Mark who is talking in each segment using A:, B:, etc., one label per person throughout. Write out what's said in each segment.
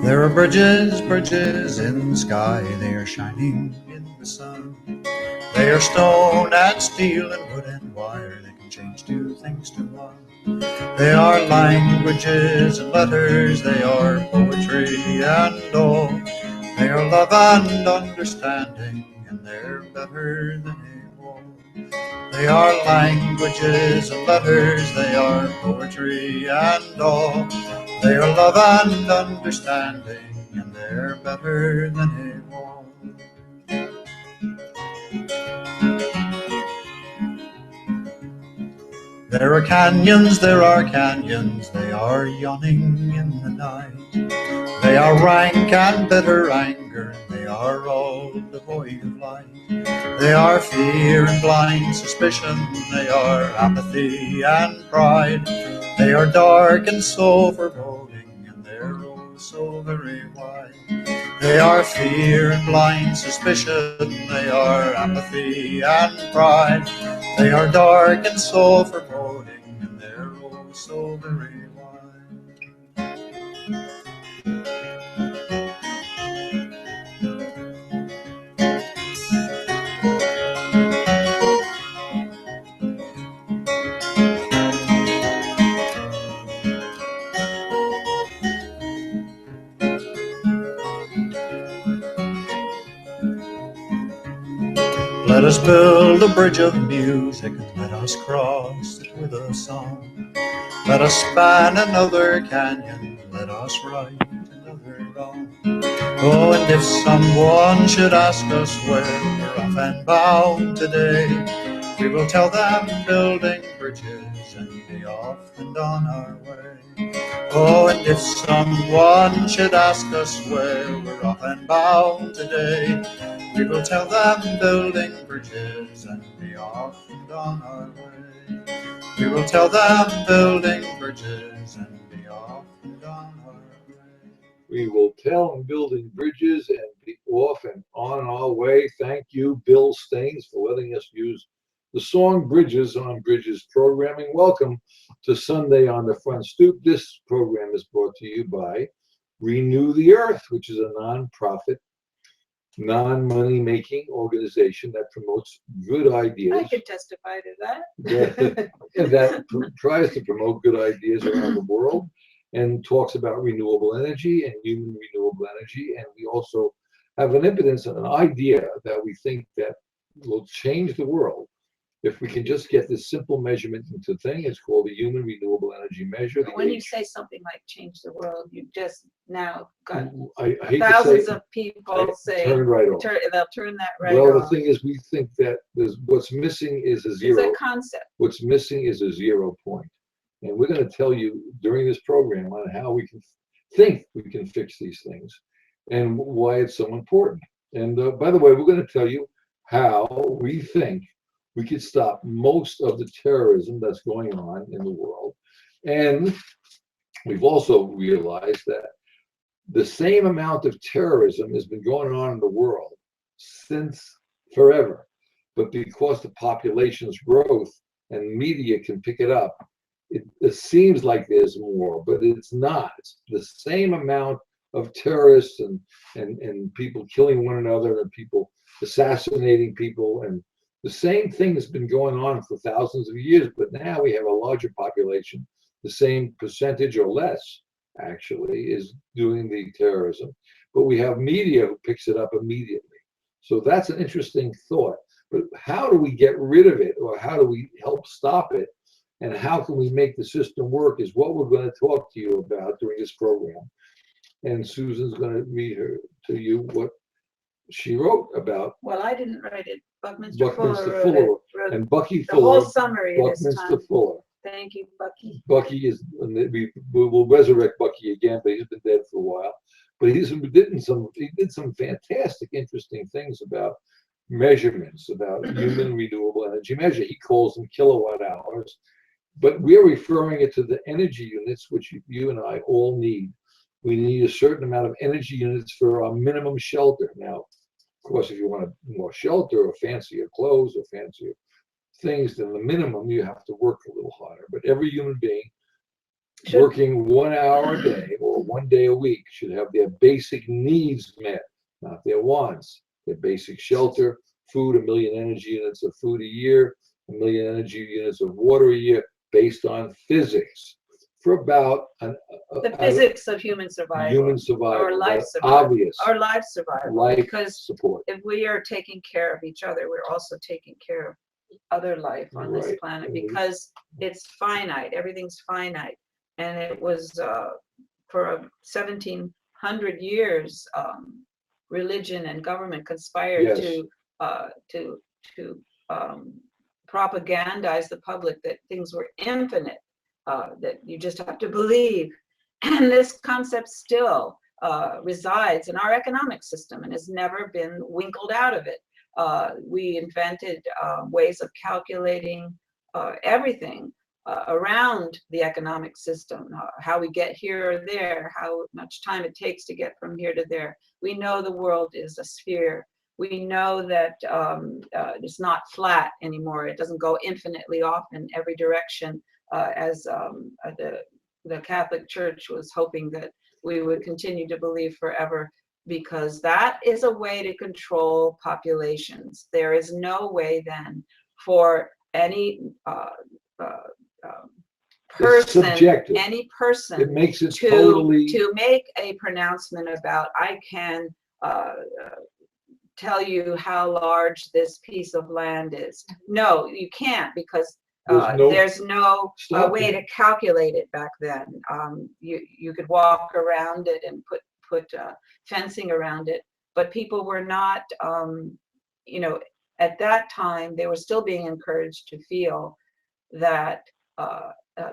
A: There are bridges, bridges in the sky, they are shining in the sun. They are stone and steel and wood and wire, they can change two things to one. They are languages and letters, they are poetry and all. They are love and understanding, and they're better than a wall. They are languages and letters, they are poetry and all. They are love and understanding, and they're better than a wall. There are canyons, they are yawning in the night. They are rank and bitter anger, and they are all devoid of light. They are fear and blind suspicion, they are apathy and pride. They are dark and so foreboding, and they're oh so very wide. They are fear and blind suspicion, they are apathy and pride. They are dark and so foreboding, and they're oh so very wide. Let us build a bridge of music, and let us cross it with a song. Let us span another canyon, let us right another wrong. Oh, and if someone should ask us where we're off and bound today, we will tell them building bridges and be off and on our way. Oh, and if someone should ask us where we're off and bound today, we will tell them building bridges and be off and on our way. We will tell them building bridges and be off and on our way.
B: We will tell them building bridges and be off and on our way. Thank you, Bill Staines, for letting us use the song Bridges on Bridges Programming. Welcome to Sunday on the Front Stoop. This program is brought to you by Renew the Earth, which is a non-profit, non-money making organization that promotes good ideas.
C: I could testify to that.
B: that tries to promote good ideas around the world and talks about renewable energy and human renewable energy. And we also have an impotence, an idea that we think that will change the world if we can just get this simple measurement into thing. It's called the Human Renewable Energy Measure.
C: When you say something like change the world, you just now got
B: I hate
C: thousands
B: to say,
C: of people say
B: turn right off.
C: They'll turn that right
B: Well,
C: off.
B: the thing is, we think that what's missing is a zero.
C: It's a concept.
B: What's missing is a 0 point. And we're going to tell you during this program on how we can think we can fix these things and why it's so important. And by the way, we're going to tell you how we think we could stop most of the terrorism that's going on in the world. And we've also realized that the same amount of terrorism has been going on in the world since forever. But because the population's growth and media can pick it up, it seems like there's more, but it's not. It's the same amount of terrorists and people killing one another and people assassinating people, and the same thing has been going on for thousands of years, but now we have a larger population. The same percentage or less actually is doing the terrorism, but we have media who picks it up immediately. So that's an interesting thought. But how do we get rid of it, or how do we help stop it, and how can we make the system work is what we're going to talk to you about during this program. And Susan's going to read to you what she wrote about.
C: Well, I didn't write it. Buckminster
B: Fuller
C: wrote
B: and Bucky
C: the
B: Fuller.
C: whole summary this
B: Buckminster
C: time.
B: Fuller.
C: Thank you, Bucky.
B: Bucky is, we will resurrect Bucky again, but he's been dead for a while. But he did some fantastic, interesting things about measurements, about human renewable energy measure. He calls them kilowatt hours, but we're referring it to the energy units, which you and I all need. We need a certain amount of energy units for our minimum shelter. Now, of course, if you want more shelter or fancier clothes or fancier things than the minimum, you have to work a little harder. But every human being
C: Should-
B: working 1 hour a day or 1 day a week should have their basic needs met, not their wants. Their basic shelter, food, 1 million energy units of food a year, 1 million energy units of water a year, based on physics. For about
C: the physics of human survival.
B: Human survival.
C: Or life
B: That's
C: survival.
B: obvious.
C: Our life survival.
B: Life
C: Because
B: support.
C: if we are taking care of each other, we're also taking care of other life on this
B: Right.
C: planet, because it's finite. Everything's finite. And it was for 1700 years, religion and government conspired
B: Yes.
C: to propagandize the public that things were infinite, that you just have to believe. And this concept still resides in our economic system and has never been winkled out of it. We invented ways of calculating everything around the economic system, how we get here or there, how much time it takes to get from here to there. We know the world is a sphere. We know that it's not flat anymore. It doesn't go infinitely off in every direction, as the Catholic Church was hoping that we would continue to believe forever, because that is a way to control populations. There is no way then for any person, any person,
B: it makes it totally
C: to make a pronouncement about, I can tell you how large this piece of land is. No, you can't, because there's no way to calculate it back then. You could walk around it and put fencing around it, but people were not, at that time, they were still being encouraged to feel that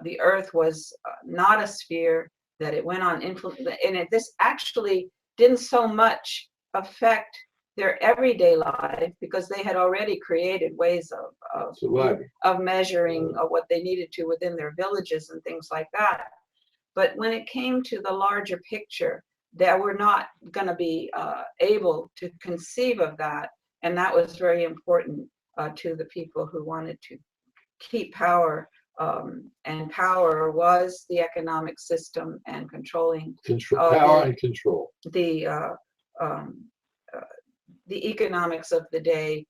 C: the earth was not a sphere, that it went on influence, and this actually didn't so much affect their everyday life, because they had already created ways of measuring what they needed to within their villages and things like that. But when it came to the larger picture, they were not going to be able to conceive of that, and that was very important to the people who wanted to keep power, and power was the economic system and controlling
B: power and control
C: the economics of the day,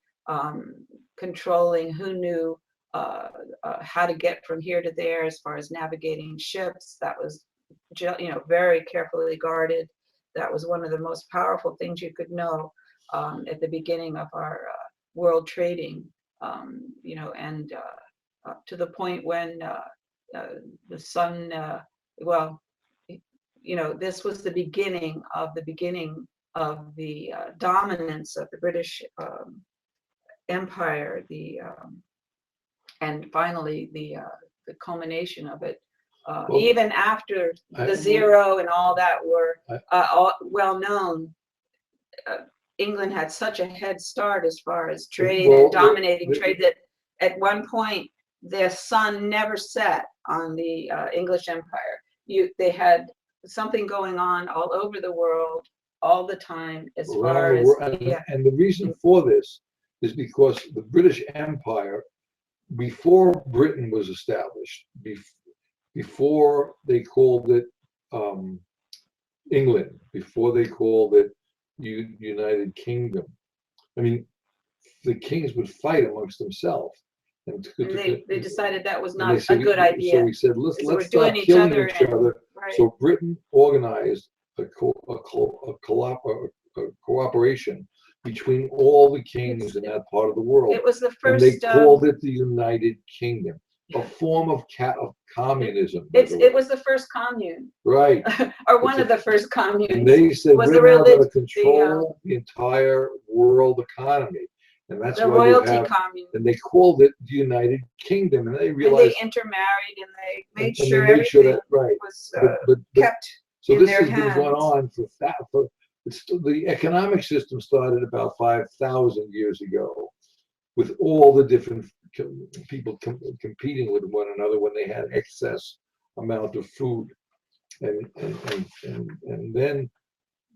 C: controlling who knew how to get from here to there as far as navigating ships. That was very carefully guarded. That was one of the most powerful things you could know at the beginning of our world trading, and to the point when the sun, this was the beginning of the dominance of the British Empire, and finally the culmination of it. Even after the zero and all that were well known, England had such a head start as far as trade and dominating trade, that at one point the sun never set on the English Empire. They had something going on all over the world all the time, as far as
B: and the reason for this is because the British Empire, before Britain was established, before they called it England, before they called it United Kingdom, I mean, the kings would fight amongst themselves. And
C: they decided that was not a good idea.
B: So we said, let's stop killing each other.
C: Right.
B: So Britain organized a cooperation between all the kings in that part of the world.
C: It was the first.
B: And they called it the United Kingdom, a form of communism.
C: It was the first commune.
B: Right.
C: Or one of the first communes.
B: And they said, we're now going to control the entire world economy. And that's
C: the
B: why
C: royalty commune.
B: And they called it the United Kingdom. And they realized.
C: And they intermarried, and they made sure everything was kept
B: so
C: in
B: this
C: their
B: has
C: hands.
B: been going on for the economic system started about 5,000 years ago, with all the different people competing with one another when they had excess amount of food, and then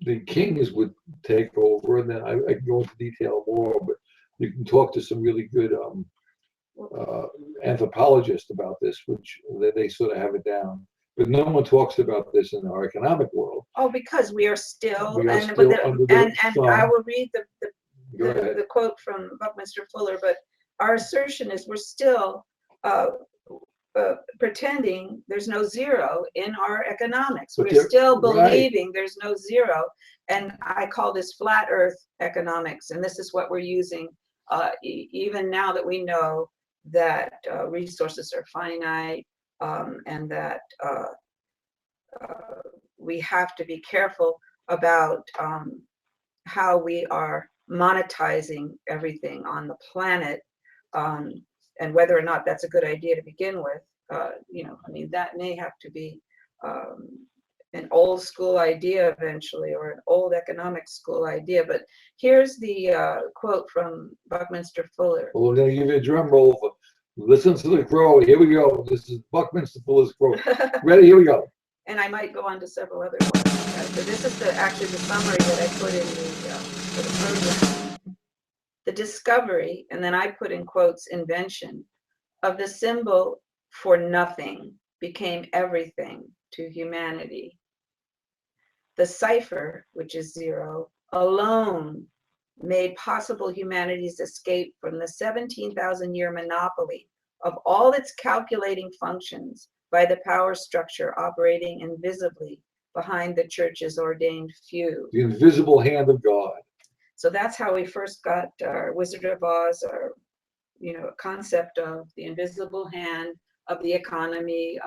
B: the kings would take over, and then I can go into detail more, but you can talk to some really good anthropologists about this, which they sort of have it down. But no one talks about this in our economic world.
C: Oh, because we are still,
B: We are
C: and
B: still under the
C: and I
B: thumb.
C: will read
B: Go ahead.
C: the quote from Buckminster Fuller, but our assertion is we're still pretending there's no zero in our economics.
B: But
C: We're still
B: right.
C: believing there's no zero. And I call this flat earth economics. And this is what we're using even now that we know that resources are finite, and that we have to be careful about how we are monetizing everything on the planet, and whether or not that's a good idea to begin with. You know, I mean, that may have to be an old school idea eventually, or an old economic school idea. But here's the quote from Buckminster Fuller.
B: Well, we're going to give you a drum roll. Listen to the crow. Here we go. This is Buckminster Fuller's quote. Ready? Here we go.
C: And I might go on to several other ones. But this is actually the summary that I put in for the program. The discovery, and then I put in quotes, invention, of the symbol for nothing became everything to humanity. The cipher, which is zero, alone made possible humanity's escape from the 17,000-year monopoly of all its calculating functions by the power structure operating invisibly behind the church's ordained few.
B: The invisible hand of God.
C: So that's how we first got our Wizard of Oz, our, you know, concept of the invisible hand of the economy.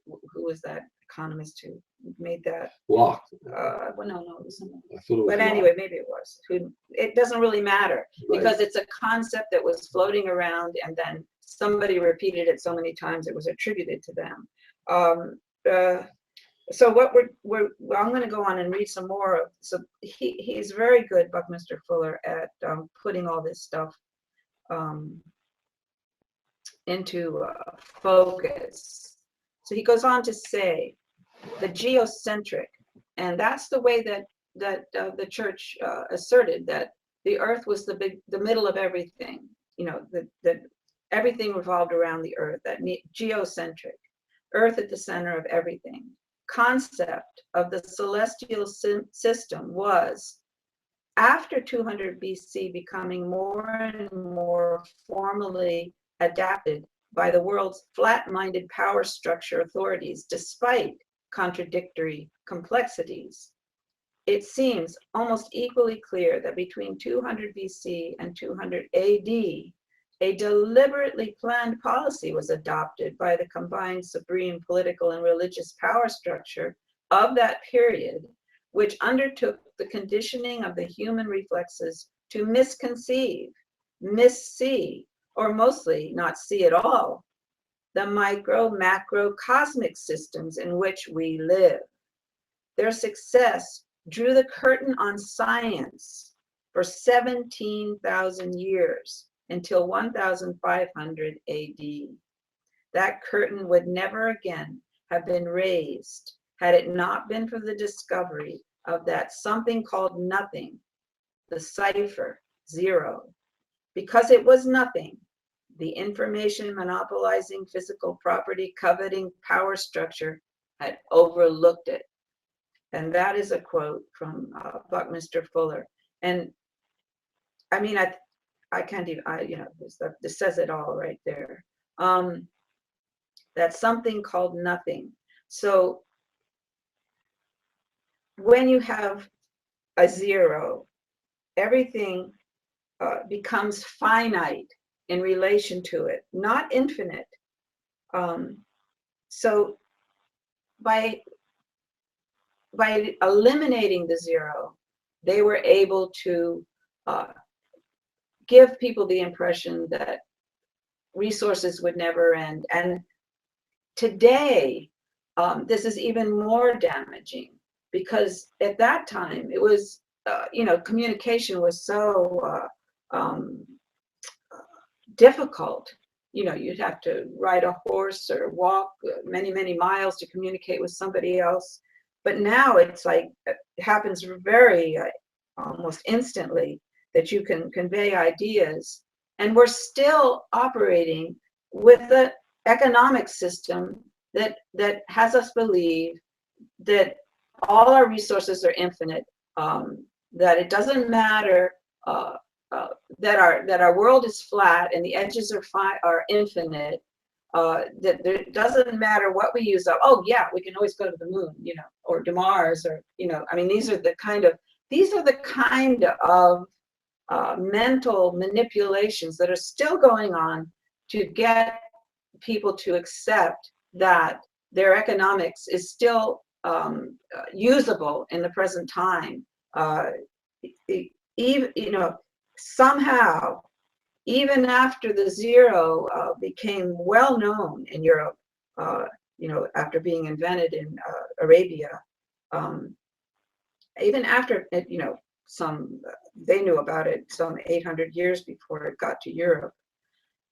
C: Who was that economist who made that?
B: Locke.
C: Well, no, it was someone.
B: But
C: anyway, maybe it was. It doesn't really matter,
B: right.
C: Because it's a concept that was floating around, and then somebody repeated it so many times it was attributed to them. So what I'm going to go on and read some more of. So he's very good, Buckminster Fuller, at putting all this stuff into focus. So he goes on to say the geocentric, and that's the way that the church asserted that the earth was the middle of everything. You know, that everything revolved around the earth. That geocentric, earth at the center of everything. Concept of the celestial system was, after 200 BC, becoming more and more formally adapted by the world's flat-minded power structure authorities, despite contradictory complexities. It seems almost equally clear that between 200 BC and 200 AD, a deliberately planned policy was adopted by the combined supreme political and religious power structure of that period, which undertook the conditioning of the human reflexes to misconceive, missee, or mostly not see at all, the micro, macro, cosmic systems in which we live. Their success drew the curtain on science for 17,000 years, until 1500 AD. That curtain would never again have been raised had it not been for the discovery of that something called nothing, the cipher, zero. Because it was nothing, the information monopolizing physical property coveting power structure had overlooked it. And that is a quote from Buckminster Fuller. And I mean, I can't even, this says it all right there. That's something called nothing. So when you have a zero, everything becomes finite in relation to it, not infinite. So by eliminating the zero, they were able to give people the impression that resources would never end. And today, this is even more damaging, because at that time it was, communication was so difficult. You know, you'd have to ride a horse or walk many, many miles to communicate with somebody else. But now it's like, it happens very almost instantly, that you can convey ideas. And we're still operating with the economic system that has us believe that all our resources are infinite, that it doesn't matter, that our world is flat and the edges are infinite, that it doesn't matter what we use up. Oh yeah, we can always go to the moon, or to Mars, or I mean, these are the kind of mental manipulations that are still going on to get people to accept that their economics is still usable in the present time. Even somehow, even after the zero became well known in Europe, after being invented in Arabia, even after it, they knew about it some 800 years before it got to Europe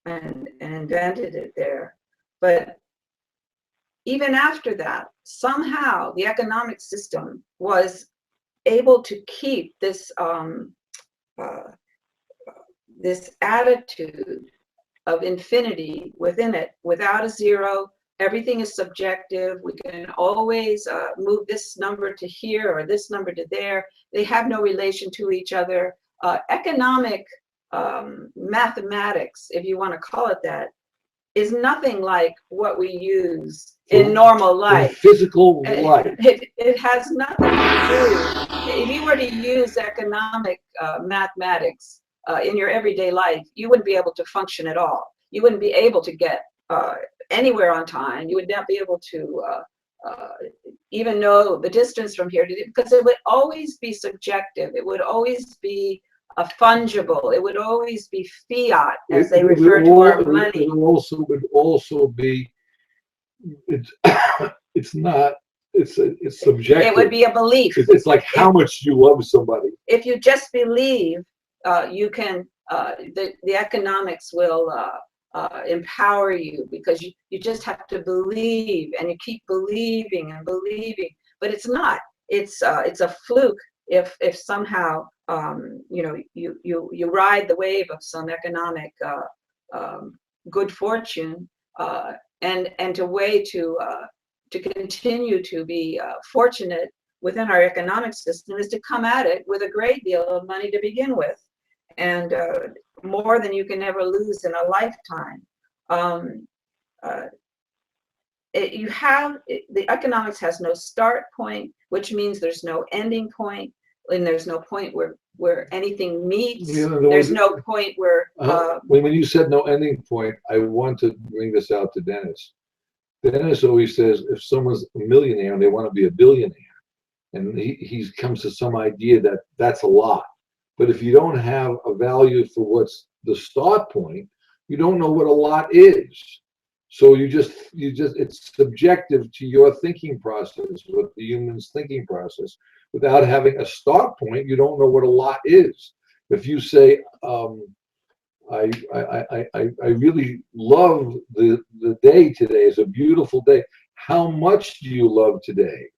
C: and invented it there. But even after that, somehow the economic system was able to keep this this attitude of infinity within it, without a zero. Everything is subjective. We can always move this number to here or this number to there. They have no relation to each other. Economic mathematics, if you want to call it that, is nothing like what we use in normal life.
B: Physical life.
C: It has nothing to do. If you were to use economic mathematics in your everyday life, you wouldn't be able to function at all. You wouldn't be able to get anywhere on time. You would not be able to even know the distance from here to there, because it would always be subjective. It would always be fungible. It would always be fiat, as they refer to our money.
B: It would also be. It's not. It's subjective.
C: It would be a belief.
B: It's like how much you love somebody.
C: If you just believe, you can. The economics will empower you, because you just have to believe, and you keep believing and believing. But it's not. It's a fluke if somehow you ride the wave of some economic good fortune, and to continue to be fortunate within our economic system is to come at it with a great deal of money to begin with, and more than you can ever lose in a lifetime. The economics has no start point, which means there's no ending point, and there's no point where anything meets. There's no point where
B: when you said no ending point, I want to bring this out to Dennis. Dennis always says if someone's a millionaire and they want to be a billionaire, and he comes to some idea that that's a lot. But if you don't have a value for what's the start point, you don't know what a lot is. So it's subjective to your thinking process, with the human's thinking process. Without having a start point, you don't know what a lot is. If you say, I really love the day today, it's a beautiful day. How much do you love today?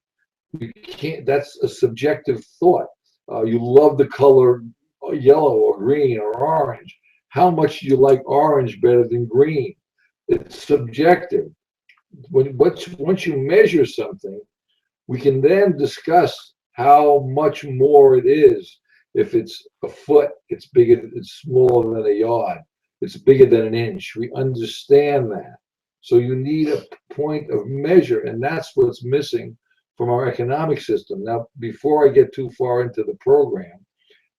B: You can't. That's a subjective thought. You love the color yellow or green or orange. How much do you like orange better than green? It's subjective. Once you measure something, we can then discuss how much more it is. If it's a foot, it's bigger. It's smaller than a yard. It's bigger than an inch. We understand that. So you need a point of measure, and that's what's missing from our economic system. Now, before I get too far into the program,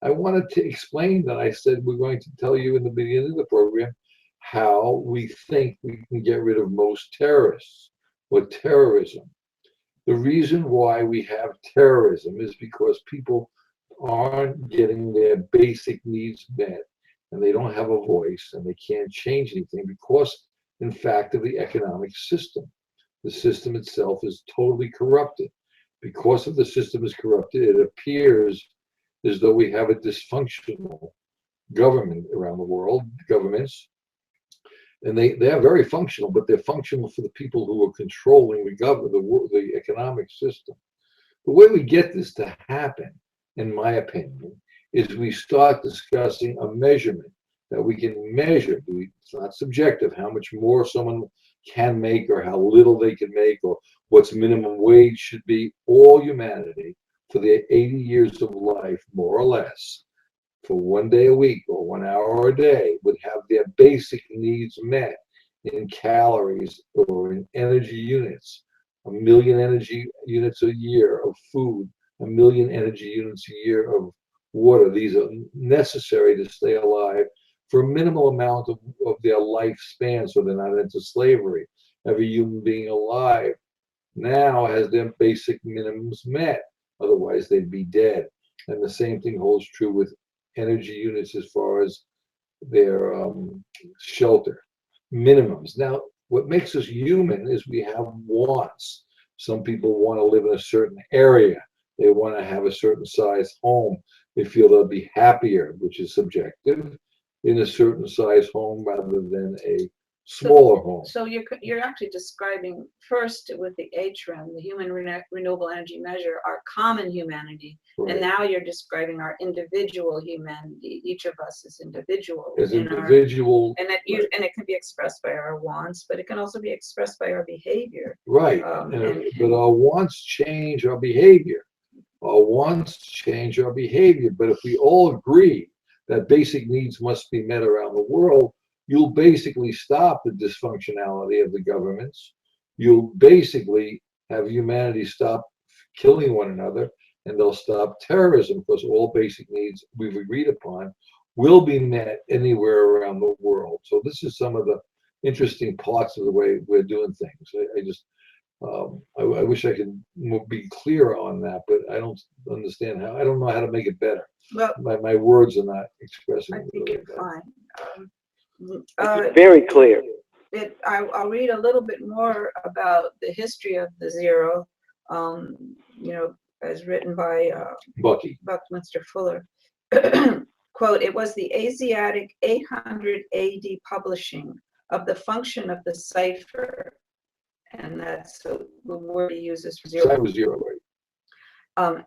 B: I wanted to explain that I said we're going to tell you in the beginning of the program how we think we can get rid of most terrorists or terrorism. The reason why we have terrorism is because people aren't getting their basic needs met, and they don't have a voice, and they can't change anything because, in fact, of the economic system. The system itself is totally corrupted. Because of the system is corrupted, it appears as though we have a dysfunctional government around the world, governments, and they are very functional, but they're functional for the people who are controlling the economic system. The way we get this to happen, in my opinion, is we start discussing a measurement that we can measure. It's not subjective how much more someone can make or how little they can make or what's minimum wage should be. All humanity for their 80 years of life, more or less, for 1 day a week or 1 hour a day, would have their basic needs met in calories or in energy units. 1,000,000 energy units a year of food, 1,000,000 energy units a year of water. These are necessary to stay alive for a minimal amount of their lifespan, so they're not into slavery. Every human being alive now has their basic minimums met, otherwise they'd be dead. And the same thing holds true with energy units as far as their shelter minimums. Now, what makes us human is we have wants. Some people want to live in a certain area. They want to have a certain size home. They feel they'll be happier, which is subjective, in a certain size home rather than a smaller home.
C: So you're actually describing first with the HREM, the Human Renewable Energy Measure, our common humanity,
B: Right.
C: and now you're describing our individual humanity. Each of us is individual.
B: As individual,
C: and it can be expressed by our wants, but it can also be expressed by our behavior.
B: right? But our wants change our behavior. Our wants change our behavior. But if we all agree that basic needs must be met around the world, you'll basically stop the dysfunctionality of the governments. You'll basically have humanity stop killing one another, and they'll stop terrorism, because all basic needs we've agreed upon will be met anywhere around the world. So this is some of the interesting parts of the way we're doing things. I wish I could be clearer on that, but I don't understand how. I don't know how to make it better.
C: Well,
B: my words are not expressing
C: I
B: it
C: think
B: really
C: you're
B: better.
C: fine.
D: Very clear.
C: I'll read a little bit more about the history of the zero, as written by
B: Bucky
C: Fuller. Quote, it was the Asiatic 800 AD publishing of the function of the cipher, and that's the word he uses for zero.
B: That was zero, right?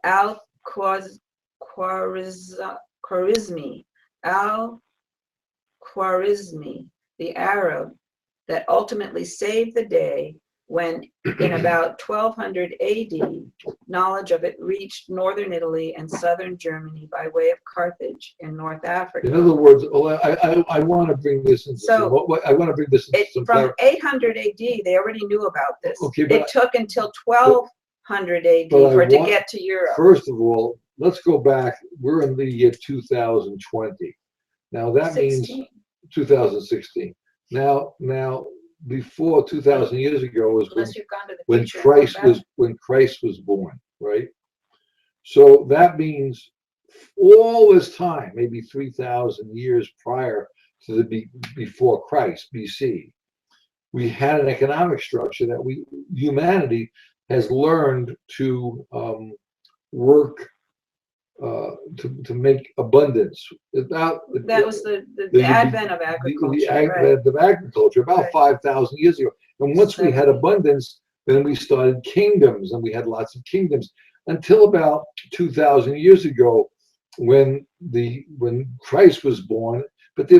C: Al-Khwarizmi, the Arab that ultimately saved the day when, in about 1200 AD, knowledge of it reached northern Italy and southern Germany by way of Carthage in North Africa.
B: In other words, I want to bring this into
C: from 800 AD, they already knew about this.
B: Okay,
C: it took until 1200 AD to get to Europe.
B: First of all, let's go back. We're in the year 2020. Now that
C: 16.
B: means 2016. Now, before 2,000 years ago was when Christ was born, right? So that means all this time, maybe 3,000 years prior to before Christ, BC, we had an economic structure that humanity has learned to work to make abundance.
C: That was the advent of agriculture.
B: The advent of agriculture about 5,000 years ago. And once we had abundance, then we started kingdoms, and we had lots of kingdoms until about 2,000 years ago, when Christ was born. But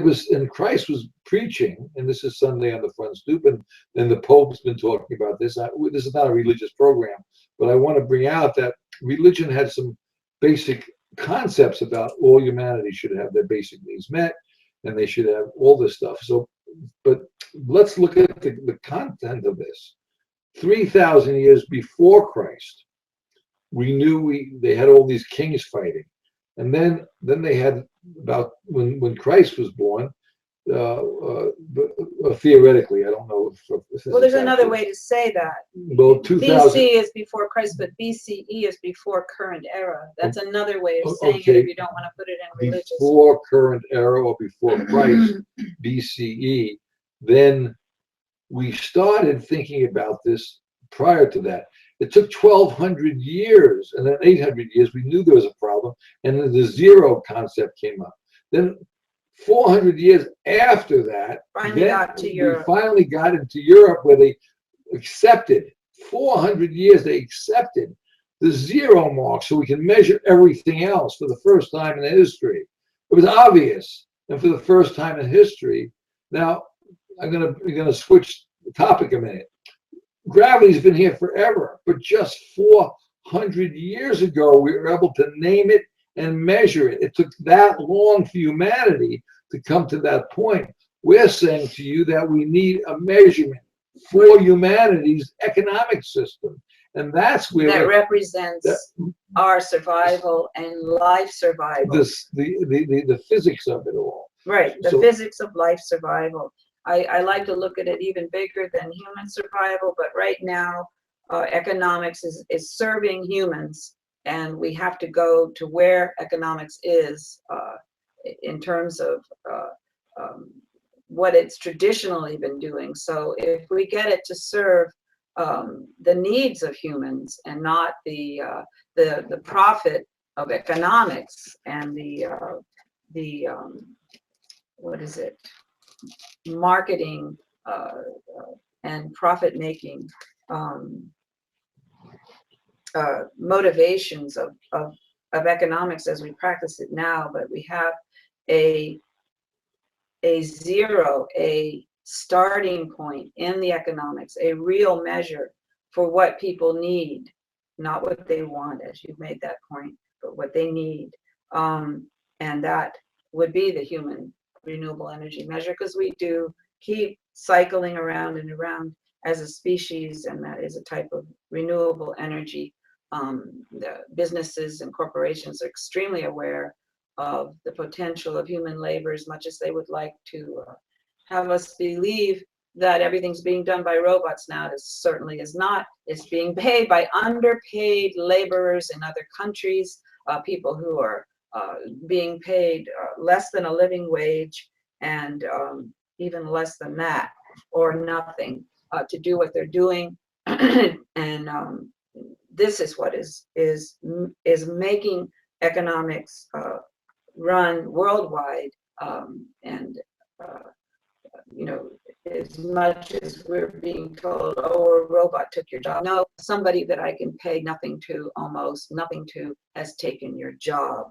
B: Christ was preaching, and this is Sunday on the front stoop, and the Pope's been talking about this. This is not a religious program, but I want to bring out that religion had some basic concepts about all humanity should have their basic needs met, and they should have all this stuff. So, but let's look at the content of this. 3,000 years before Christ, we knew they had all these kings fighting, and then they had about when Christ was born. Theoretically, I don't know if
C: well, there's another way to say that.
B: Well, 2000.
C: BC is before Christ, but BCE is before current era. That's another way of saying it if you don't want to put it in religious.
B: Before current era or before Christ, BCE, then we started thinking about this prior to that. It took 1,200 years, and then 800 years, we knew there was a problem, and then the zero concept came up. Then 400 years after that,
C: we
B: finally got into Europe, where they accepted, 400 years they accepted the zero mark, so we can measure everything else for the first time in history. It was obvious, and for the first time in history. Now, I'm gonna switch topic a minute. Gravity's been here forever, but just 400 years ago, we were able to name it and measure it. It took that long for humanity to come to that point. We're saying to you that we need a measurement for humanity's economic system. And that's where
C: that represents our survival and life survival.
B: The physics of it all.
C: Right, the
B: So,
C: physics of life survival. I like to look at it even bigger than human survival, but right now, economics is serving humans, and we have to go to where economics is in terms of what it's traditionally been doing. So if we get it to serve the needs of humans and not the profit of economics and the what is it, marketing and profit making motivations of economics as we practice it now, but we have a zero, a starting point in the economics, a real measure for what people need, not what they want, as you've made that point, but what they need. And that would be the human renewable energy measure, because we do keep cycling around and around as a species, and that is a type of renewable energy. The businesses and corporations are extremely aware of the potential of human labor, as much as they would like to have us believe that everything's being done by robots now. It certainly is not. It's being paid by underpaid laborers in other countries, people who are being paid less than a living wage, and even less than that, or nothing, to do what they're doing. And this is what is making economics run worldwide, and you know, as much as we're being told, oh, a robot took your job. No, somebody that I can pay nothing to, almost nothing to, has taken your job,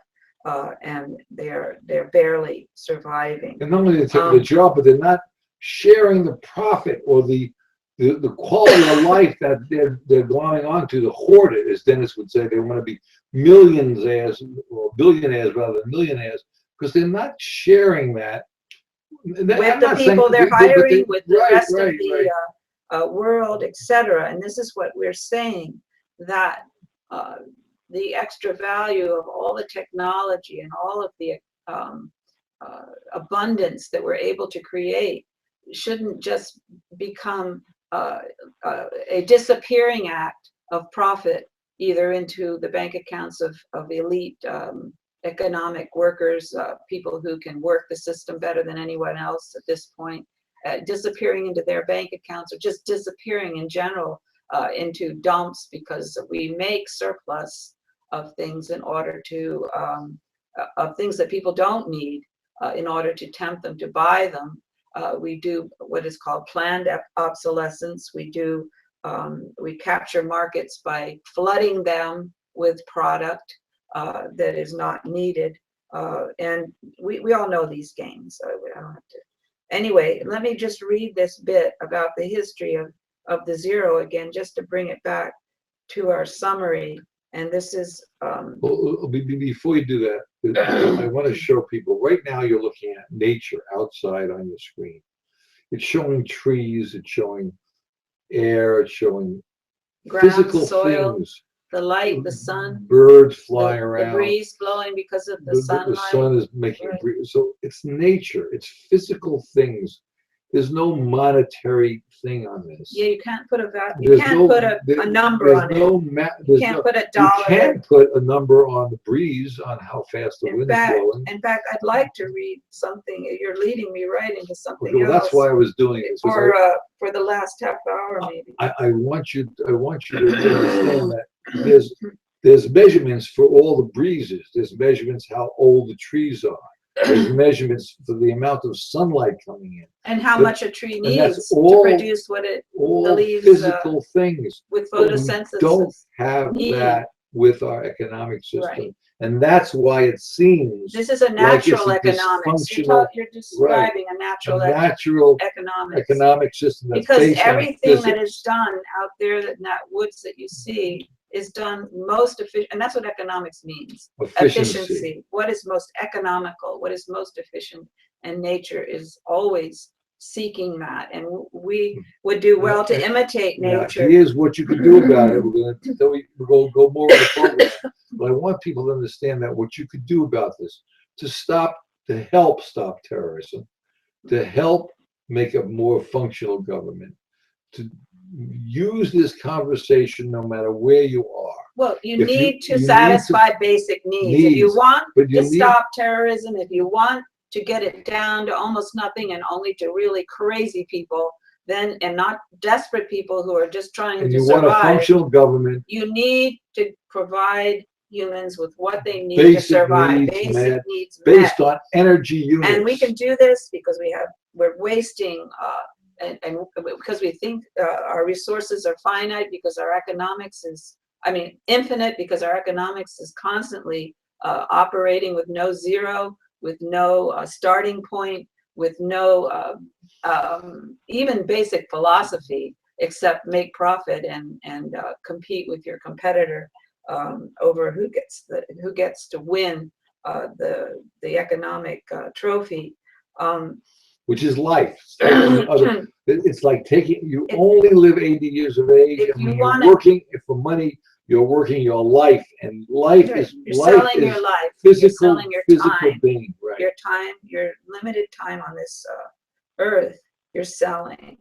C: and they're barely surviving.
B: and not only they take the job, but they're not sharing the profit or the quality of life that they're going on to hoard it, as Dennis would say. They want to be millionaires or billionaires rather than millionaires, because they're not sharing that
C: with the people they're hiring, with the rest of the world, etc. And this is what we're saying, that the extra value of all the technology and all of the abundance that we're able to create shouldn't just become a disappearing act of profit, either into the bank accounts of elite economic workers, people who can work the system better than anyone else at this point, disappearing into their bank accounts, or just disappearing in general into dumps, because we make surplus of things in order to, of things that people don't need, in order to tempt them to buy them. We do what is called planned obsolescence. We do, we capture markets by flooding them with product that is not needed. And we all know these games, so I don't have to. Anyway, let me just read this bit about the history of the zero again, just to bring it back to our summary. And this is
B: Well, before you do that, I want to show people. Right now, you're looking at nature outside on your screen. It's showing trees. It's showing air. It's showing
C: ground,
B: physical
C: soil,
B: things.
C: the light, the sun,
B: Birds flying around.
C: the breeze blowing because of the sunlight.
B: The sun is making a breeze. So it's nature. It's physical things. There's no monetary thing on this.
C: Yeah, you can't put you can't put a number on it. You can't put a dollar.
B: You can't put a number on the breeze, on how fast the wind is blowing.
C: In fact, I'd like to read something. You're leading me right into something
B: Okay, well,
C: else.
B: that's why I was doing it.
C: For the last half hour, maybe.
B: I want you to understand that there's measurements for all the breezes. There's measurements how old the trees are. There's measurements for the amount of sunlight coming in.
C: And how much a tree needs to produce what it,
B: all
C: the leaves,
B: physical things.
C: with photosynthesis.
B: Don't have
C: need.
B: that with our economic system.
C: Right.
B: And that's why it seems
C: This is a
B: like it's
C: natural
B: a
C: economics.
B: dysfunctional,
C: You're describing a natural economics.
B: economic system that's
C: Because
B: based on
C: everything that
B: physics.
C: is done out there, that in that woods that you see, is done most efficient, and that's what economics means.
B: Efficiency.
C: What is most economical? What is most efficient? And nature is always seeking that, and we would do well to imitate
B: Now,
C: nature.
B: here's what you can do about it. We're going to go more in the program, but I want people to understand that what you could do about this to help stop terrorism, to help make a more functional government, to use this conversation no matter where you are.
C: Well, you
B: If
C: need to
B: you need
C: satisfy basic needs. If you want to stop terrorism, if you want to get it down to almost nothing and only to really crazy people, then, and not desperate people who are just trying to survive.
B: Want a functional government.
C: You need to provide humans with what they need to survive. Basic needs
B: based on energy units.
C: And we can do this because we're wasting and because we think our resources are finite, because our economics is, infinite, because our economics is constantly operating with no zero, with no starting point, with no even basic philosophy, except make profit and compete with your competitor over who gets to win the economic trophy.
B: Which is life. It's like you only live 80 years of age, and when you're working for money, you're working your life, and life is
C: selling your life.
B: Physical,
C: you're selling your time,
B: being, right?
C: Your time, your limited time on this earth. You're selling,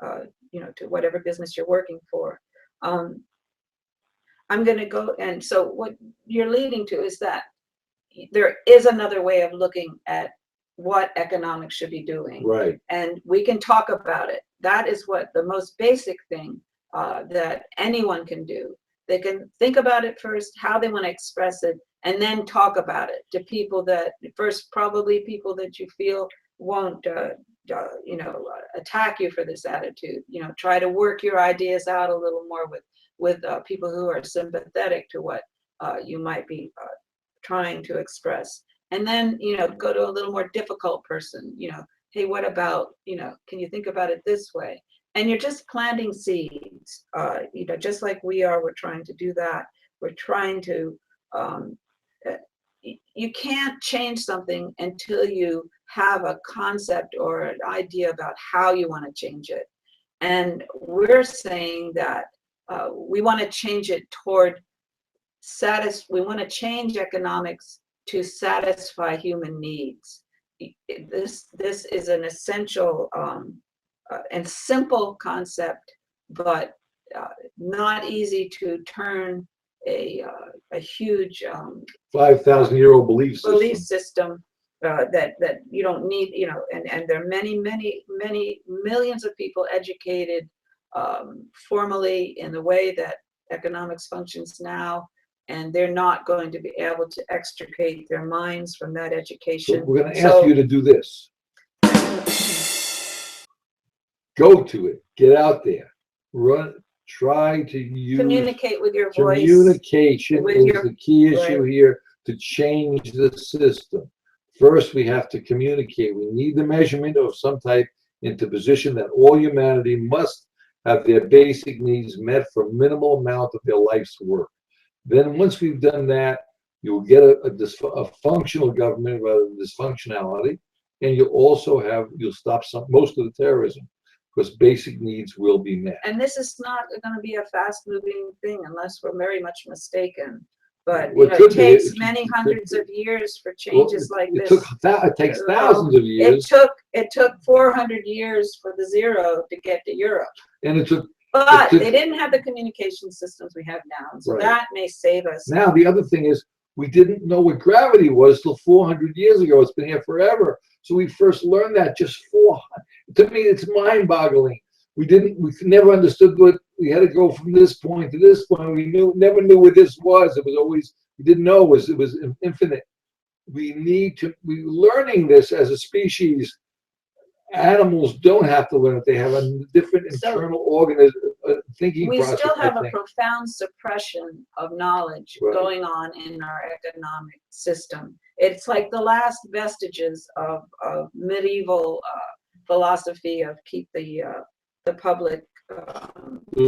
C: to whatever business you're working for. I'm going to go, and so what you're leading to is that there is another way of looking at what economics should be doing.
B: Right.
C: And we can talk about it. That is what the most basic thing that anyone can do. They can think about it first, how they want to express it, and then talk about it to people that probably people that you feel won't, attack you for this attitude. Try to work your ideas out a little more with people who are sympathetic to what you might be trying to express. And then, go to a little more difficult person, hey, what about, can you think about it this way? And you're just planting seeds, just like we're trying to do that. We're trying to, you can't change something until you have a concept or an idea about how you want to change it. And we're saying that we want to change it toward we want to change economics to satisfy human needs. This is an essential and simple concept, but not easy to turn a huge
B: 5,000-year-old belief
C: system that you don't need, and there are many millions of people educated formally in the way that economics functions now, and they're not going to be able to extricate their minds from that education.
B: So we're going to ask you to do this. Go to it. Get out there. Run. Try to
C: communicate with your voice.
B: Communication is the key issue here to change the system. First, we have to communicate. We need the measurement of some type into position that all humanity must have their basic needs met for a minimal amount of their life's work. Then once we've done that, you'll get a functional government rather than dysfunctionality, and you'll stop most of the terrorism, because basic needs will be met.
C: And this is not going to be a fast-moving thing unless we're very much mistaken. But
B: it
C: takes many hundreds of years for changes like this.
B: It takes thousands of years.
C: It took 400 years for the zero to get to Europe.
B: And
C: But they didn't have the communication systems we have now, and so that may save us.
B: Now, the other thing is, we didn't know what gravity was till 400 years ago. It's been here forever. So we first learned that just 400. To me, it's mind-boggling. We never understood what we had to go from this point to this point. We never knew what this was. It was always, we didn't know it was infinite. We're learning this as a species. Animals don't have to learn it. They have a different internal organism, thinking
C: we
B: process.
C: still have
B: I
C: a
B: think.
C: profound suppression of knowledge
B: Right.
C: going on in our economic system. It's like the last vestiges of medieval philosophy of keep the public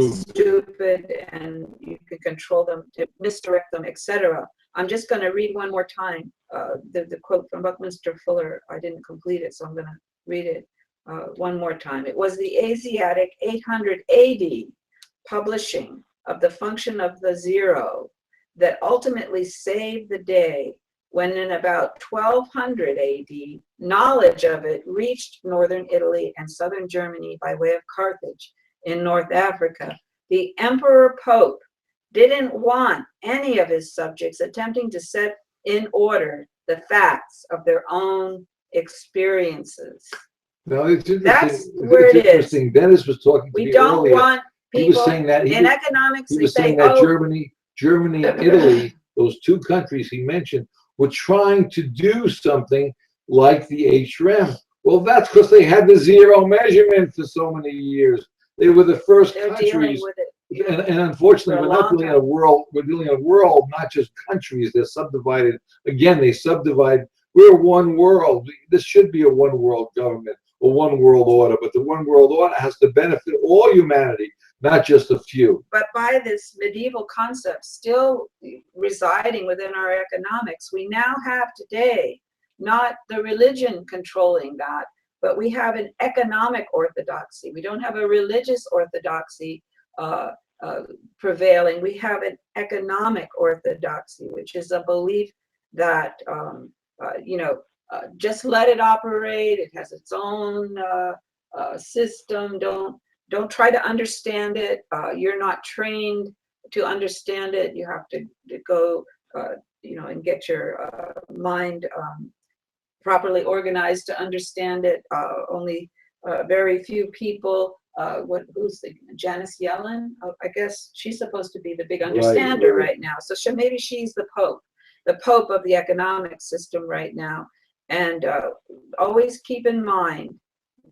C: stupid, and you can control them, to misdirect them, etc. I'm just going to read one more time the quote from Buckminster Fuller. I didn't complete it, so I'm going to read it one more time. It was the Asiatic 800 AD publishing of the function of the zero that ultimately saved the day, when in about 1200 AD, knowledge of it reached northern Italy and southern Germany by way of Carthage in North Africa. The Emperor Pope didn't want any of his subjects attempting to set in order the facts of their own experiences.
B: No, it's interesting.
C: That's where
B: it's
C: it is.
B: interesting. Dennis was talking to
C: We
B: me
C: don't
B: earlier.
C: want
B: He was
C: people
B: saying that
C: in economics.
B: he
C: They
B: was
C: say,
B: saying that
C: oh,
B: Germany and Italy, those two countries he mentioned, were trying to do something like the HRM. Well, that's because they had the zero measurement for so many years. They were the first
C: they're dealing
B: countries,
C: with it.
B: and unfortunately,
C: For a
B: we're not
C: long
B: dealing in
C: time.
B: a world. We're dealing in a world, not just countries. They're subdivided. Again, they subdivide. We're one world. This should be a one world government, a one world order. But the one world order has to benefit all humanity, not just a few.
C: But by this medieval concept still residing within our economics, we now have today not the religion controlling that, but we have an economic orthodoxy. We don't have a religious orthodoxy prevailing. We have an economic orthodoxy, which is a belief that just let it operate. It has its own system. Don't try to understand it. You're not trained to understand it. You have to go, and get your mind properly organized to understand it. Only very few people. Who's Janice Yellen? I guess she's supposed to be the big understander right now. So maybe she's the pope of the economic system right now. And always keep in mind,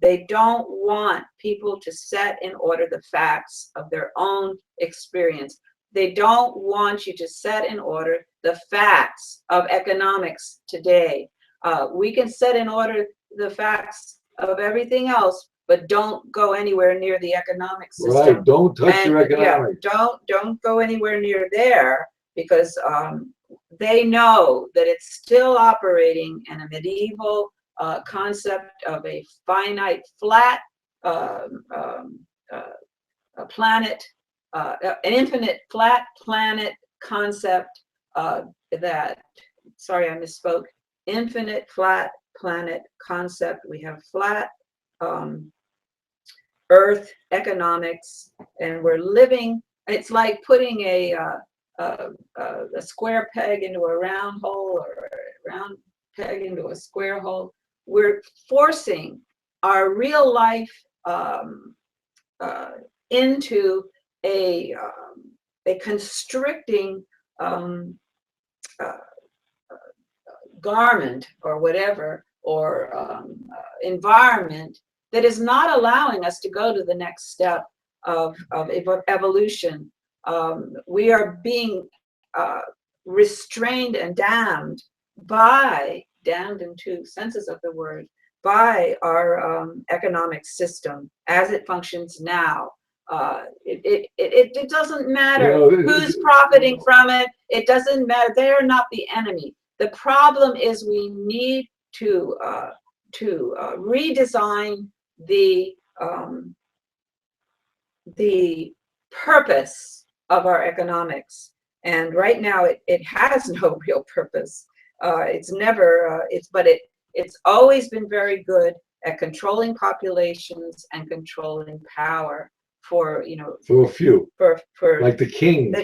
C: they don't want people to set in order the facts of their own experience. They don't want you to set in order the facts of economics today. We can set in order the facts of everything else, but don't go anywhere near the economic system.
B: Right, don't touch your economics.
C: Yeah, don't go anywhere near there, because they know that it's still operating in a medieval concept of a finite, flat planet, an infinite flat planet concept that, sorry, I misspoke, infinite flat planet concept. We have flat Earth economics, and we're living, it's like putting a square peg into a round hole, or a round peg into a square hole. We're forcing our real life into a constricting garment or whatever, or environment that is not allowing us to go to the next step of evolution. We are being restrained and damned in two senses of the word, by our economic system as it functions now. It doesn't matter who's profiting from it. It doesn't matter. They're not the enemy. The problem is we need to redesign the purpose of our economics. And right now it has no real purpose. It's never, it's always been very good at controlling populations and controlling power for a few, for
B: like the kings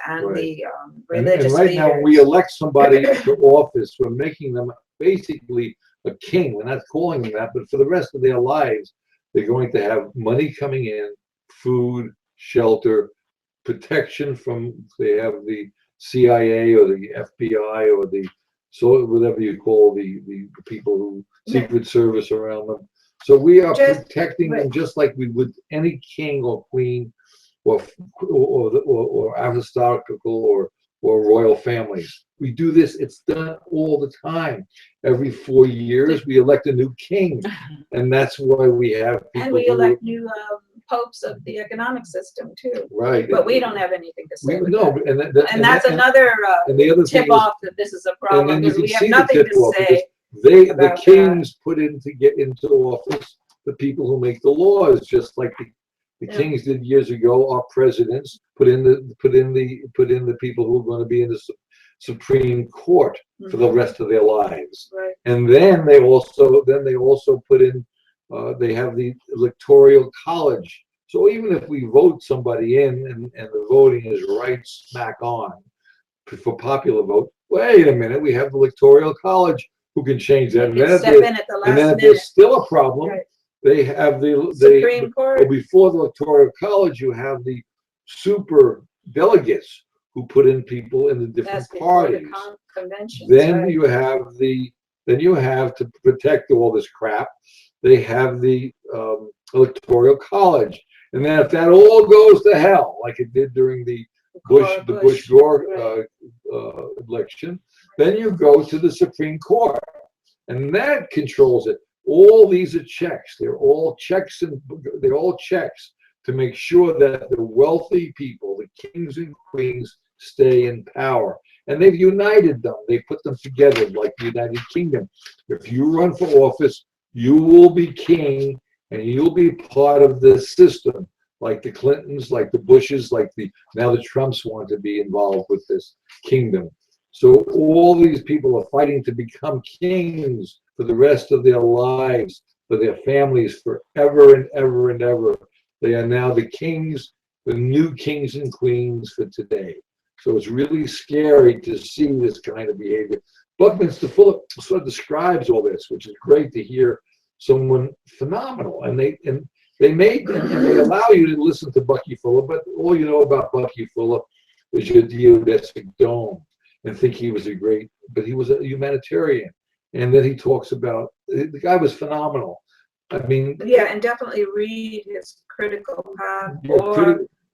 C: and the
B: and
C: religious
B: right
C: leaders.
B: now, when we elect somebody to office, we're making them basically a king. We're not calling them that, but for the rest of their lives, they're going to have money coming in, food, shelter, protection from, they have the CIA or the FBI or whatever you call the people who Secret Service around them. So we are protecting them just like we would any king or queen. or aristocratical or royal families. We do this, it's done all the time. Every 4 years, we elect a new king. And that's why we have people.
C: And we elect new popes of the economic system too.
B: Right.
C: But we don't have anything to say.
B: No,
C: and that's another
B: and the other
C: tip off that this is a problem, because we have nothing to say.
B: The kings put in to get into office the people who make the laws, just like the kings did years ago. Our presidents put in the people who are going to be in the Supreme Court for the rest of their lives.
C: Right.
B: And then they also put in they have the electoral college. So even if we vote somebody in and the voting is right smack on for popular vote, wait a minute, we have the electoral college who can change that.
C: And then
B: if there's still a problem, they have the
C: Supreme Court.
B: Well, before the electoral college, you have the super delegates who put in people in the different parties. Then you have to protect all this crap. They have the electoral college, and then if that all goes to hell, like it did during the Bush-Gore election, then you go to the Supreme Court, and that controls it. All these are checks. They're all checks to make sure that the wealthy people, the kings and queens, stay in power. And they've united them. They put them together like the United Kingdom. If you run for office, you will be king, and you'll be part of this system, like the Clintons, like the Bushes, now the Trumps want to be involved with this kingdom. So all these people are fighting to become kings for the rest of their lives, for their families, forever and ever and ever. They are now the kings, the new kings and queens for today. So it's really scary to see this kind of behavior. Buckminster Fuller sort of describes all this, which is great to hear someone phenomenal. And they allow you to listen to Bucky Fuller, but all you know about Bucky Fuller is your geodesic dome, and think he was but he was a humanitarian. And then he talks about, the guy was phenomenal. I mean,
C: yeah, and definitely read his critical path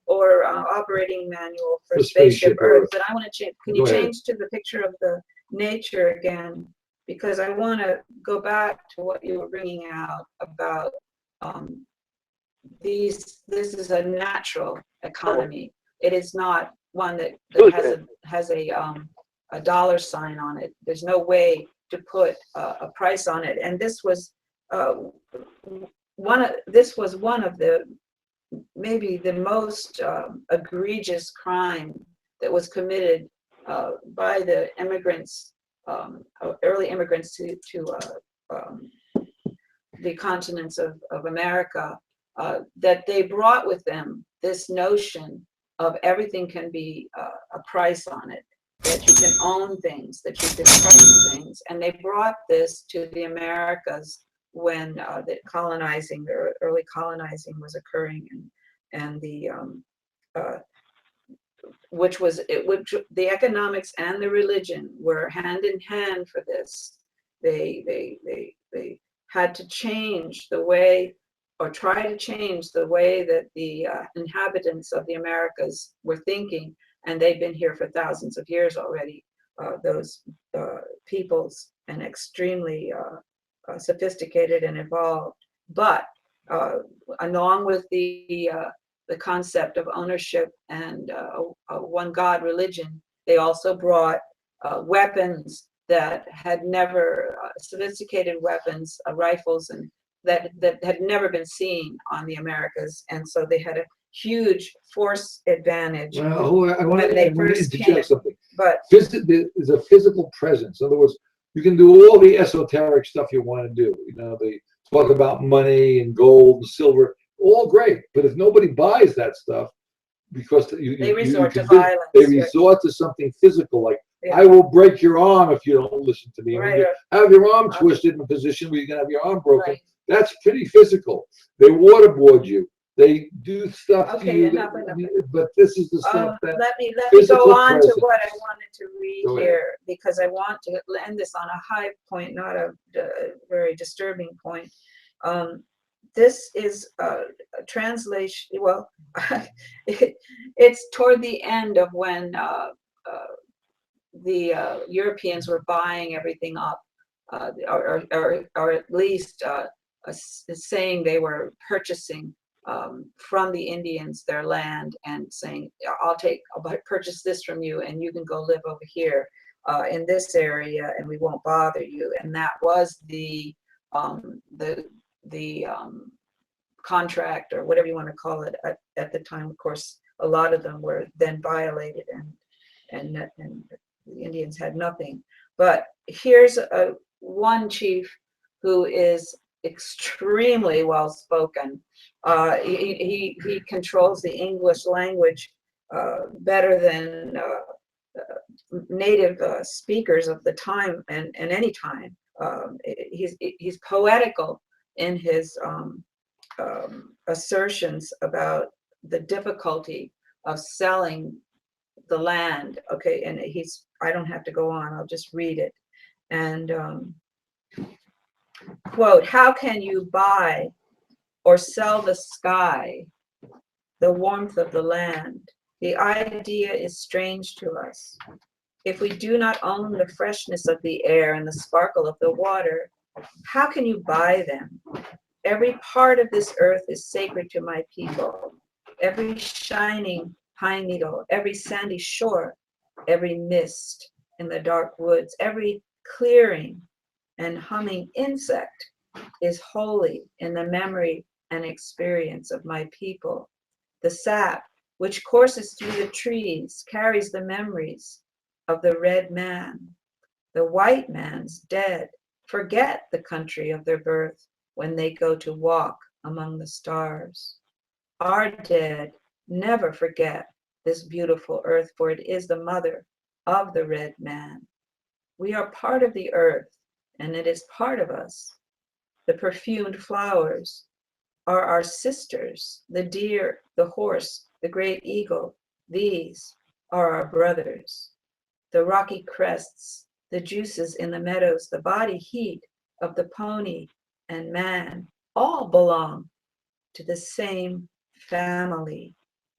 C: or operating manual for Spaceship Earth. But I want to change. Can you change to the picture of the nature again? Because I want to go back to what you were bringing out about this is a natural economy. It is not one that has a dollar sign on it. There's no way to put a price on it. And this was one of the maybe the most egregious crime that was committed by the immigrants, early immigrants to the continents of America, that they brought with them this notion of everything can be a price on it, that you can own things, that you can price things. And they brought this to the Americas when the early colonizing was occurring, and which the economics and the religion were hand in hand for this. They had to change the way, or try to change the way that the inhabitants of the Americas were thinking, and they've been here for thousands of years already. Those peoples, and extremely sophisticated and evolved. But along with the concept of ownership and a one God religion, they also brought weapons that had never, sophisticated weapons, rifles, and that had never been seen on the Americas. And so they had a huge force advantage.
B: Well, I want to interject something.
C: But
B: there's a physical presence. In other words, you can do all the esoteric stuff you want to do. You know, they talk about money and gold and silver, all great. But if nobody buys that stuff, because
C: they resort to violence.
B: They resort to something physical, like, I will break your arm if you don't listen to me.
C: Right.
B: Have your arm twisted in a position where you can have your arm broken. Right. That's pretty physical. They waterboard you. They do stuff to you.
C: Enough.
B: But this is the stuff that.
C: Let me go on to what I wanted to read here, because I want to end this on a high point, not a very disturbing point. this is a translation. Well, it's toward the end of when the Europeans were buying everything up, or at least saying they were purchasing from the Indians their land and saying, I'll purchase this from you and you can go live over here in this area and we won't bother you. And that was the contract, or whatever you want to call it, at the time. Of course, a lot of them were then violated, and the Indians had nothing. But here's one chief who is extremely well spoken. He controls the English language better than native speakers of the time and any time. He's poetical in his assertions about the difficulty of selling the land. Okay, and I don't have to go on, I'll just read it. And quote, how can you buy or sell the sky, the warmth of the land? The idea is strange to us. If we do not own the freshness of the air and the sparkle of the water, how can you buy them? Every part of this earth is sacred to my people. Every shining pine needle, every sandy shore, every mist in the dark woods, every clearing and humming insect is holy in the memory and experience of my people. The sap, which courses through the trees, carries the memories of the red man. The white man's dead forget the country of their birth when they go to walk among the stars. Our dead never forget this beautiful earth, for it is the mother of the red man. We are part of the earth, and it is part of us. The perfumed flowers are our sisters, the deer, the horse, the great eagle. These are our brothers. The rocky crests, the juices in the meadows, the body heat of the pony and man, all belong to the same family.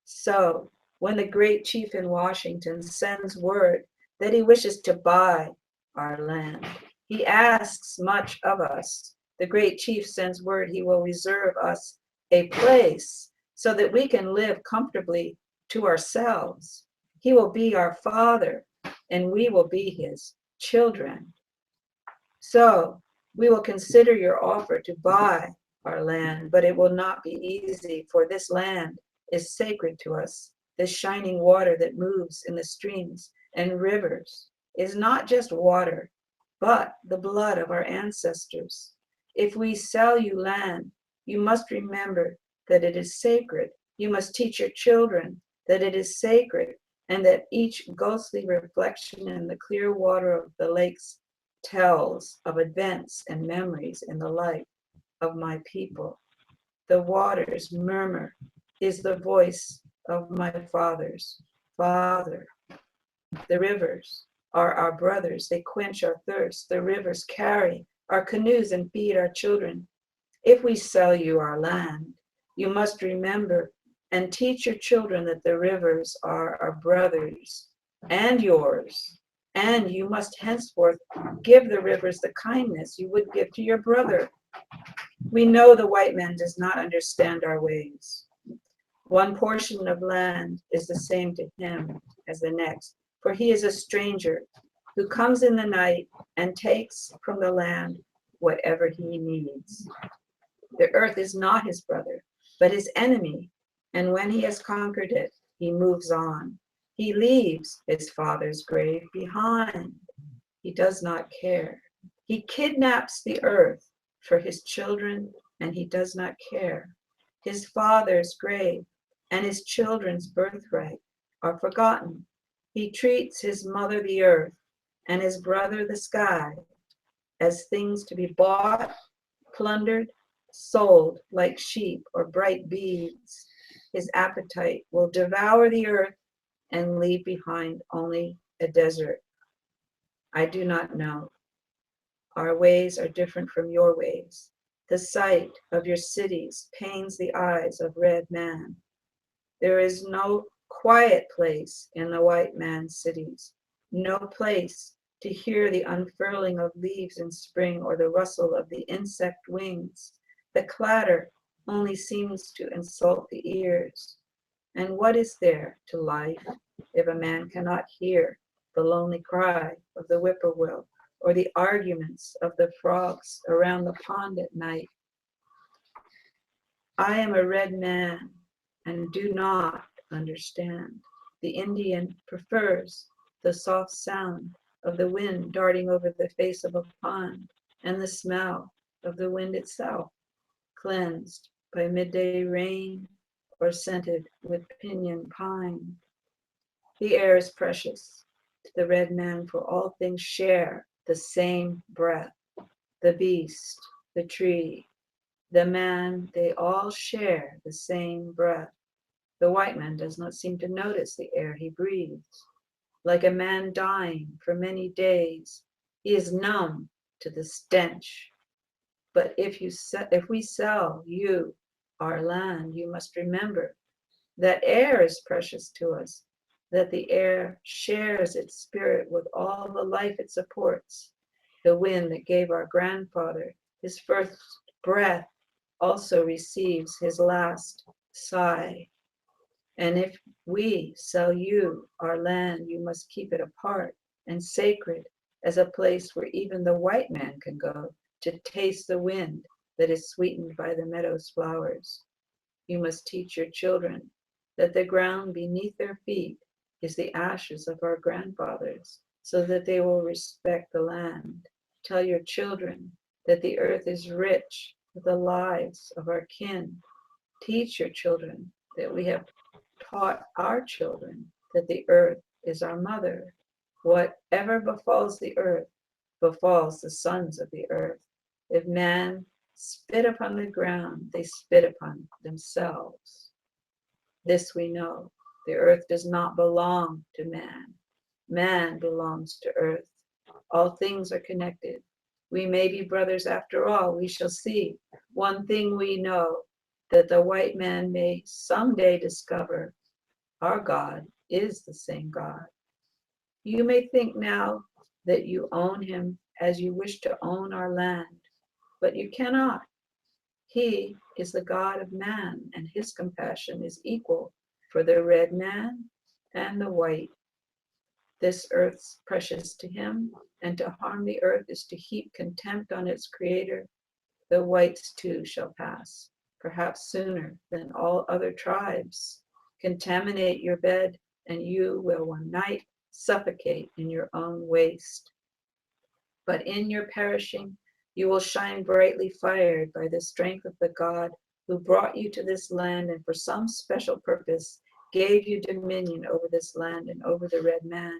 C: So when the great chief in Washington sends word that he wishes to buy our land, he asks much of us. The great chief sends word he will reserve us a place so that we can live comfortably to ourselves. He will be our father and we will be his children. So we will consider your offer to buy our land, but it will not be easy, for this land is sacred to us. This shining water that moves in the streams and rivers is not just water, but the blood of our ancestors. If we sell you land, you must remember that it is sacred. You must teach your children that it is sacred, and that each ghostly reflection in the clear water of the lakes tells of events and memories in the life of my people. The waters murmur is the voice of my father's father. The rivers are our brothers. They quench our thirst. The rivers carry our canoes and feed our children. If we sell you our land, you must remember and teach your children that the rivers are our brothers and yours. And you must henceforth give the rivers the kindness you would give to your brother. We know the white man does not understand our ways. One portion of land is the same to him as the next, for he is a stranger who comes in the night and takes from the land whatever he needs. The earth is not his brother, but his enemy, and when he has conquered it, he moves on. He leaves his father's grave behind. He does not care. He kidnaps the earth for his children, and he does not care. His father's grave and his children's birthright are forgotten. He treats his mother, the earth, and his brother, the sky, as things to be bought, plundered, sold like sheep or bright beads. His appetite will devour the earth and leave behind only a desert. I do not know. Our ways are different from your ways. The sight of your cities pains the eyes of red man. There is no quiet place in the white man's cities, no place to hear the unfurling of leaves in spring or the rustle of the insect wings. The clatter only seems to insult the ears. And what is there to life if a man cannot hear the lonely cry of the whippoorwill or the arguments of the frogs around the pond at night? I am a red man and do not understand. The Indian prefers the soft sound of the wind darting over the face of a pond and the smell of the wind itself, cleansed by midday rain or scented with pinyon pine. The air is precious to the red man, for all things share the same breath. The beast, the tree, the man, they all share the same breath. The white man does not seem to notice the air he breathes. Like a man dying for many days, he is numb to the stench. But if we sell you our land, you must remember that air is precious to us, that the air shares its spirit with all the life it supports. The wind that gave our grandfather his first breath also receives his last sigh. And if we sell you our land, you must keep it apart and sacred as a place where even the white man can go to taste the wind that is sweetened by the meadow's flowers. You must teach your children that the ground beneath their feet is the ashes of our grandfathers, so that they will respect the land. Tell your children that the earth is rich with the lives of our kin. Teach your children that we have taught our children that the earth is our mother. Whatever befalls the earth befalls the sons of the earth. If man spit upon the ground, they spit upon themselves. This we know. The earth does not belong to man. Man belongs to earth. All things are connected. We may be brothers after all. We shall see. One thing we know, that the white man may someday discover our God is the same God. You may think now that you own him as you wish to own our land, but you cannot. He is the God of man, and his compassion is equal for the red man and the white. This earth's precious to him, and to harm the earth is to heap contempt on its creator. The whites too shall pass, perhaps sooner than all other tribes. Contaminate your bed, and you will one night suffocate in your own waste. But in your perishing, you will shine brightly fired by the strength of the God who brought you to this land and for some special purpose gave you dominion over this land and over the red man.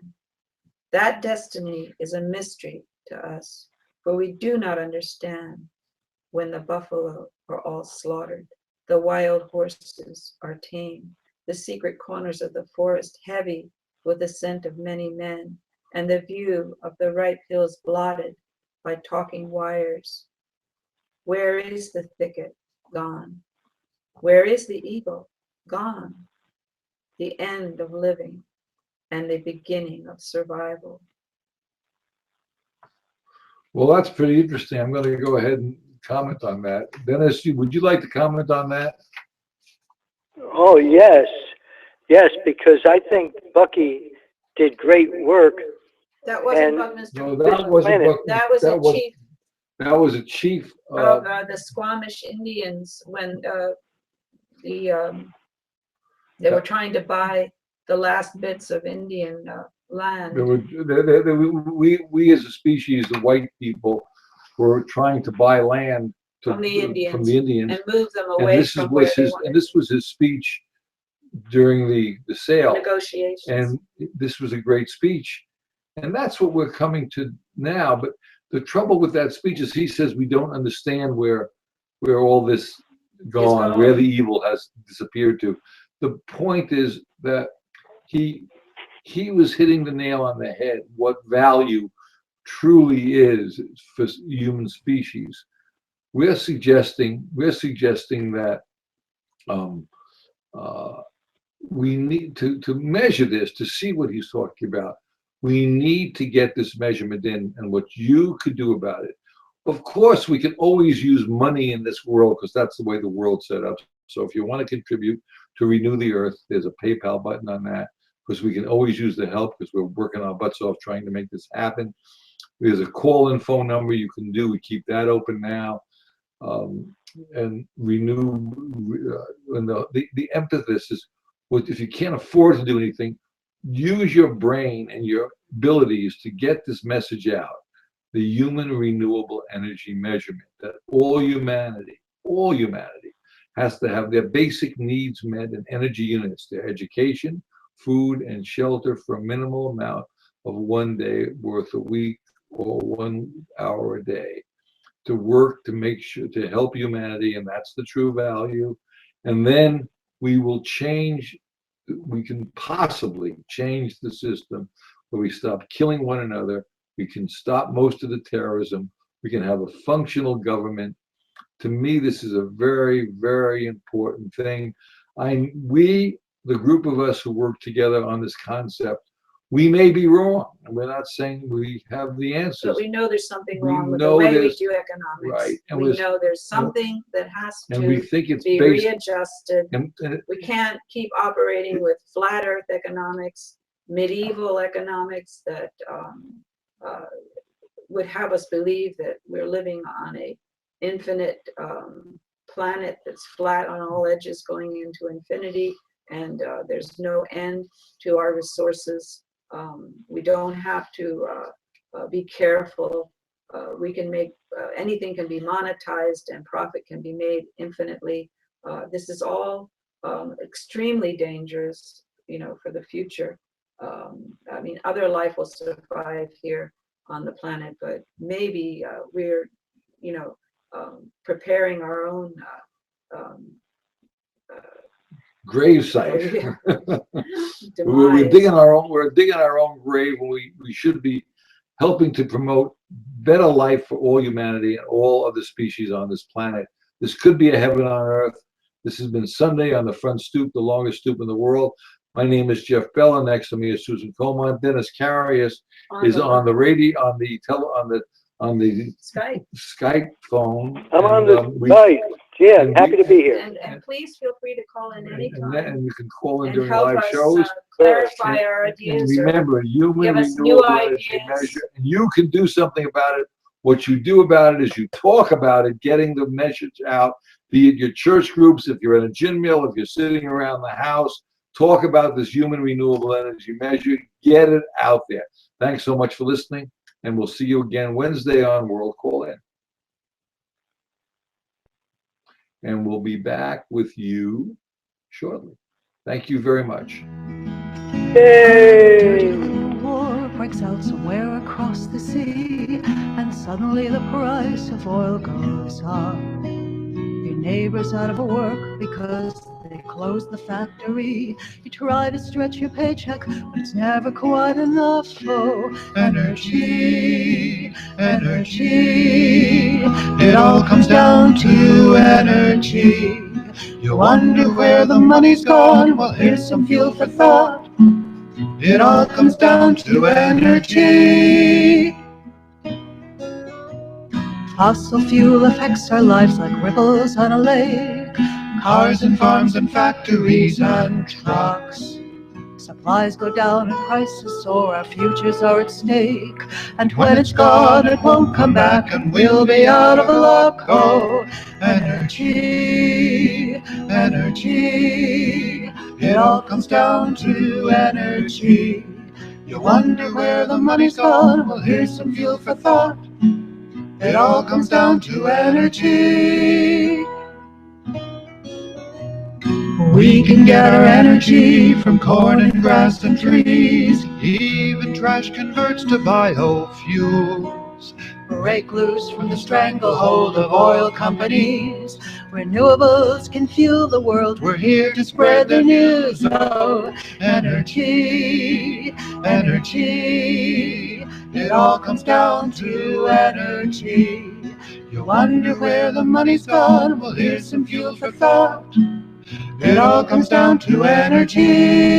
C: That destiny is a mystery to us, for we do not understand when the buffalo are all slaughtered, the wild horses are tamed, the secret corners of the forest heavy with the scent of many men, and the view of the ripe hills blotted by talking wires. Where is the thicket? Gone. Where is the eagle? Gone. The end of living and the beginning of survival.
B: Well, that's pretty interesting. I'm going to go ahead and comment on that. Dennis, would you like to comment on that?
D: Oh, yes. Yes, because I think Bucky did great work.
C: That wasn't
D: And-
C: Mr.
B: No, that wasn't
D: Planet.
B: Bucky.
C: That was a chief
B: That was a chief.
C: of the Squamish Indians when they were trying to buy the last bits of Indian land.
B: We as a species, the white people, were trying to buy land
C: From the Indians.
B: From the Indians.
C: And move them
B: And
C: away
B: this
C: from
B: was
C: where they
B: his.
C: wanted
B: And this was his speech during the sale.
C: negotiations.
B: And this was a great speech. And that's what we're coming to now. But the trouble with that speech is he says we don't understand where all this gone, where the evil has disappeared to. The point is that he was hitting the nail on the head, what value truly is for human species. we're suggesting that we need to measure this to see what he's talking about. We need to get this measurement in, and what you could do about it. Of course, we can always use money in this world because that's the way the world's set up. So if you want to contribute to Renew the Earth, there's a PayPal button on that, because we can always use the help, because we're working our butts off trying to make this happen. There's a call-in phone number you can do. We keep that open now. And Renew, and the emphasis is, if you can't afford to do anything, use your brain and your abilities to get this message out. The human renewable energy measurement, that all humanity has to have their basic needs met in energy units, their education, food, and shelter for a minimal amount of 1 day worth a week or 1 hour a day, to work to make sure to help humanity, and that's the true value. And then we will change, we can possibly change the system where we stop killing one another. We can stop most of the terrorism. We can have a functional government. To me, this is a very, very important thing. We, the group of us who work together on this concept, we may be wrong. We're not saying we have the answers.
C: But we know there's something wrong with the way we do economics.
B: Right. And
C: we know there's something that has to
B: we think it's
C: be readjusted.
B: And
C: we can't keep operating with flat earth economics, medieval economics that would have us believe that we're living on a infinite planet that's flat on all edges going into infinity, and there's no end to our resources. We don't have to be careful. We can make anything can be monetized, and profit can be made infinitely. This is all extremely dangerous, for the future. I mean, other life will survive here on the planet, but maybe we're, preparing our own
B: grave site. We're digging our own grave when we should be helping to promote better life for all humanity and all other species on this planet. This could be a heaven on earth. This has been Sunday on the front stoop, the longest stoop in the world. My name is Jeff Bella. Next to me is Susan Comont. Dennis Carius is on the radio, on the Skype phone.
D: I'm on the Skype. Yeah, happy to be here.
C: And please feel free to call in anytime.
B: And you can call in during live shows.
C: Clarify our ideas.
B: And remember, human renewable energy measure. And you can do something about it. What you do about it is you talk about it, getting the message out, be it your church groups, if you're in a gin mill, if you're sitting around the house, talk about this human renewable energy measure, get it out there. Thanks so much for listening, and we'll see you again Wednesday on World Call In. And we'll be back with you shortly. Thank you very much.
D: Yay!
E: War breaks out somewhere across the sea, and suddenly the price of oil goes up. Your neighbor's out of work because they closed the factory. You try to stretch your paycheck, but it's never quite enough. Oh, energy, energy. It all comes down to energy. You wonder where the money's gone. Well, here's some fuel for thought. It all comes down to energy. Fossil fuel affects our lives like ripples on a lake. Cars and farms and factories and trucks. Supplies go down and prices soar, our futures are at stake. And when it's gone, it won't come back, and we'll be out of luck. Oh, energy, energy. It all comes down to energy. You wonder where the money's gone. Well, here's some fuel for thought. It all comes down to energy. We can get our energy from corn and grass and trees. Even trash converts to biofuels. Break loose from the stranglehold of oil companies. Renewables can fuel the world. We're here to spread the news. Oh, energy, energy. It all comes down to energy. You wonder where the money's gone? Well, here's some fuel for thought. It all comes down to energy.